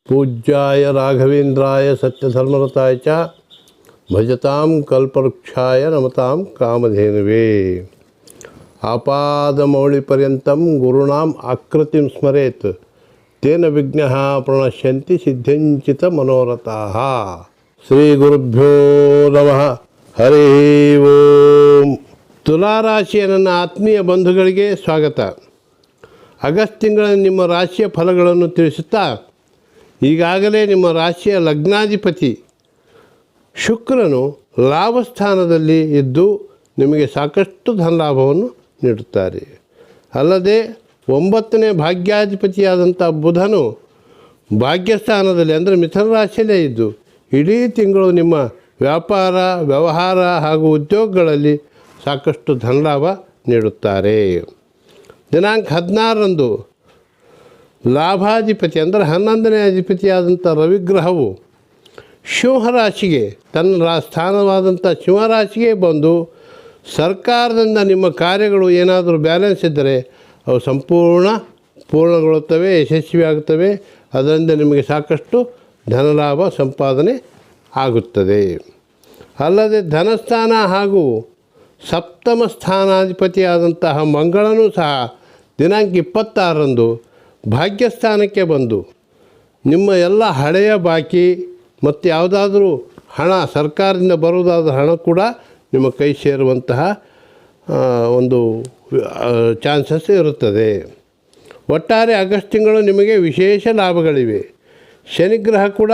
पूज्याय राघवेन्द्राय सत्यधर्मरताय च भजतां कल्पवृक्षाय नमतां कामधेनुवे आपादमौलिपर्यन्तं गुरूणाम् आकृतिं स्मरेत् तेन विघ्नाः प्रणश्यन्ति सिद्ध्यञ्चित मनोरथाः। ಶ್ರೀಗುರುಭ್ಯೋ ನಮಃ. ಹರಿ ಓಂ. ತುಲಾರಾಶಿಯ ನನ್ನ ಆತ್ಮೀಯ ಬಂಧುಗಳಿಗೆ ಸ್ವಾಗತ. ಆಗಸ್ಟ್ ತಿಂಗಳ ನಿಮ್ಮ ರಾಶಿಯ ಫಲಗಳನ್ನು ತಿಳಿಸುತ್ತಾ, ಈಗಾಗಲೇ ನಿಮ್ಮ ರಾಶಿಯ ಲಗ್ನಾಧಿಪತಿ ಶುಕ್ರನು ಲಾಭಸ್ಥಾನದಲ್ಲಿ ಇದ್ದು ನಿಮಗೆ ಸಾಕಷ್ಟು ಧನಲಾಭವನ್ನು ನೀಡುತ್ತಾರೆ. ಅಲ್ಲದೆ 9ನೇ ಭಾಗ್ಯಾಧಿಪತಿಯಾದಂಥ ಬುಧನು ಭಾಗ್ಯಸ್ಥಾನದಲ್ಲಿ ಅಂದರೆ ಮಿಥುನ ರಾಶಿಯಲ್ಲೇ ಇದ್ದು ಇಡೀ ತಿಂಗಳು ನಿಮ್ಮ ವ್ಯಾಪಾರ ವ್ಯವಹಾರ ಹಾಗೂ ಉದ್ಯೋಗಗಳಲ್ಲಿ ಸಾಕಷ್ಟು ಧನಲಾಭ ನೀಡುತ್ತಾರೆ. ದಿನಾಂಕ 16ರಂದು ಲಾಭಾಧಿಪತಿ ಅಂದರೆ 11ನೇ ಅಧಿಪತಿಯಾದಂಥ ರವಿಗ್ರಹವು ಸಿಂಹರಾಶಿಗೆ ತನ್ನ ಸ್ಥಾನವಾದಂಥ ಸಿಂಹರಾಶಿಗೆ ಬಂದು ಸರ್ಕಾರದಿಂದ ನಿಮ್ಮ ಕಾರ್ಯಗಳು ಏನಾದರೂ ಬ್ಯಾಲೆನ್ಸ್ ಇದ್ದರೆ ಅವು ಪೂರ್ಣಗೊಳ್ಳುತ್ತವೆ, ಯಶಸ್ವಿಯಾಗುತ್ತವೆ. ಅದರಿಂದ ನಿಮಗೆ ಸಾಕಷ್ಟು ಧನಲಾಭ ಸಂಪಾದನೆ ಆಗುತ್ತದೆ. ಅಲ್ಲದೆ ಧನಸ್ಥಾನ ಹಾಗೂ ಸಪ್ತಮ ಸ್ಥಾನಾಧಿಪತಿಯಾದಂತಹ ಮಂಗಳನೂ ಸಹ ದಿನಾಂಕ 26ರಂದು ಭಾಗ್ಯಸ್ಥಾನಕ್ಕೆ ಬಂದು ನಿಮ್ಮ ಎಲ್ಲ ಹಳೆಯ ಬಾಕಿ ಮತ್ತು ಯಾವುದಾದ್ರೂ ಹಣ ಸರ್ಕಾರದಿಂದ ಬರುವುದಾದ ಹಣ ಕೂಡ ನಿಮ್ಮ ಕೈ ಸೇರುವಂತಹ ಒಂದು ಚಾನ್ಸಸ್ ಇರುತ್ತದೆ. ಒಟ್ಟಾರೆ ಆಗಸ್ಟ್ ತಿಂಗಳು ನಿಮಗೆ ವಿಶೇಷ ಲಾಭಗಳಿವೆ. ಶನಿಗ್ರಹ ಕೂಡ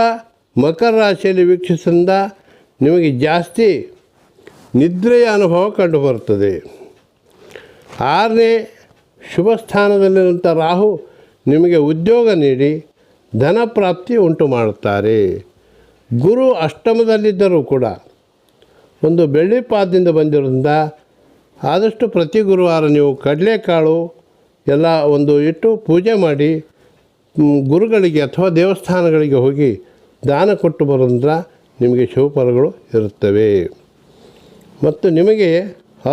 ಮಕರ ರಾಶಿಯಲ್ಲಿ ವೀಕ್ಷಿಸಿದ ನಿಮಗೆ ಜಾಸ್ತಿ ನಿದ್ರೆಯ ಅನುಭವ ಕಂಡುಬರುತ್ತದೆ. 6ನೇ ಶುಭ ಸ್ಥಾನದಲ್ಲಿರುವಂಥ ರಾಹು ನಿಮಗೆ ಉದ್ಯೋಗ ನೀಡಿ ಧನ ಪ್ರಾಪ್ತಿ ಉಂಟು ಮಾಡುತ್ತಾರೆ. ಗುರು ಅಷ್ಟಮದಲ್ಲಿದ್ದರೂ ಕೂಡ ಒಂದು ಬೆಳ್ಳಿ ಪಾದದಿಂದ ಬಂದಿರೋದ್ರಿಂದ ಆದಷ್ಟು ಪ್ರತಿ ಗುರುವಾರ ನೀವು ಕಡಲೆಕಾಳು ಎಲ್ಲ ಒಂದು ಇಟ್ಟು ಪೂಜೆ ಮಾಡಿ ಗುರುಗಳಿಗೆ ಅಥವಾ ದೇವಸ್ಥಾನಗಳಿಗೆ ಹೋಗಿ ದಾನ ಕೊಟ್ಟು ಬರೋದ್ರಿಂದ ನಿಮಗೆ ಶುಭ ಫಲಗಳು ಇರುತ್ತವೆ. ಮತ್ತು ನಿಮಗೆ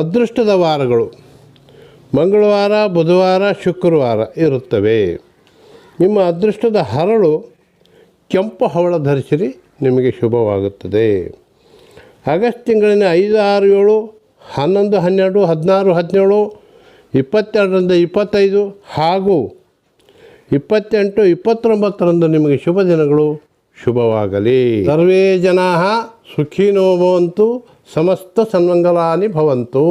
ಅದೃಷ್ಟದ ವಾರಗಳು ಮಂಗಳವಾರ, ಬುಧವಾರ, ಶುಕ್ರವಾರ ಇರುತ್ತವೆ. ನಿಮ್ಮ ಅದೃಷ್ಟದ ಹರಳು ಕೆಂಪು ಹವಳ ಧರಿಸಿರಿ, ನಿಮಗೆ ಶುಭವಾಗುತ್ತದೆ. ಆಗಸ್ಟ್ ತಿಂಗಳಿನ 5, 6, 7, 11, 12, 16, 17, 22ರಿಂದ 25 ಹಾಗೂ 28, 29ರಂದು ನಿಮಗೆ ಶುಭ ದಿನಗಳು. ಶುಭವಾಗಲಿ. ಸರ್ವೇ ಜನಾಃ ಸುಖಿನೋ ಭವಂತು, ಸಮಸ್ತ ಸನ್ಮಂಗಲಾನಿ ಭವಂತು.